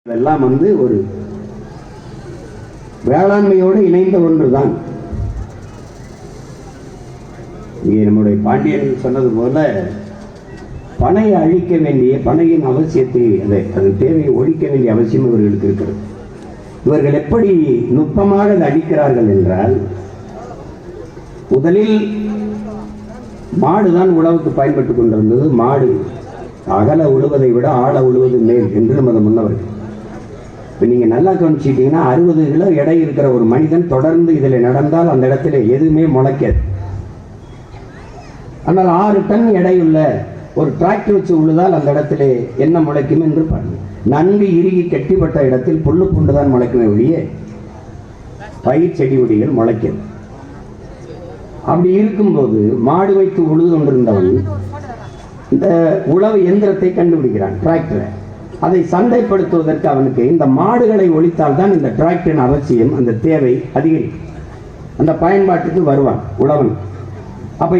இதெல்லாம் ஒரு வேளாண்மையோடு இணைந்த ஒன்றுதான். இங்கே நம்முடைய பாண்டியன் சொன்னது போல பனையை அழிக்க வேண்டிய பனையின் அவசியத்தை அதன் தேவையை ஒழிக்க வேண்டிய அவசியம் இவர்களுக்கு இருக்கிறது. இவர்கள் எப்படி நுட்பமாக அதை அழிக்கிறார்கள் என்றால், முதலில் மாடுதான் உழவுக்கு பயன்பட்டுக் கொண்டிருந்தது. மாடு அகல உழுவதை விட ஆழ உழுவது மேல் என்று நமது முன்னவர்கள். இப்போ நீங்கள் நல்லா கவனிச்சிட்டீங்கன்னா 60 கிலோ எடை இருக்கிற ஒரு மனிதன் தொடர்ந்து இதில் நடந்தால் அந்த இடத்துல எதுவுமே முளைக்காது. ஆனால் 6 டன் எடையுள்ள ஒரு டிராக்டர் வச்சு உழுதால் அந்த இடத்துல என்ன முளைக்கும் என்று பாருங்கள். நன்கு இறுகி கட்டிப்பட்ட இடத்தில் புல்லு பூண்டு தான் முளைக்குமே ஒழிய பயிர் செடி கொடிகள் முளைக்கிறது. அப்படி இருக்கும்போது மாடு வைத்து உழுது கொண்டிருந்தவன் இந்த உழவு எந்திரத்தை கண்டுபிடிக்கிறான், டிராக்டரை. அதை சந்தைப்படுத்துவதற்கு அவனுக்கு இந்த மாடுகளை ஒழித்தால் தான் இந்த டிராக்டரின் அவசியம், அந்த தேவை அதிகரிக்கும். அந்த பயன்பாட்டுக்கு வருவான் உழவன். அப்ப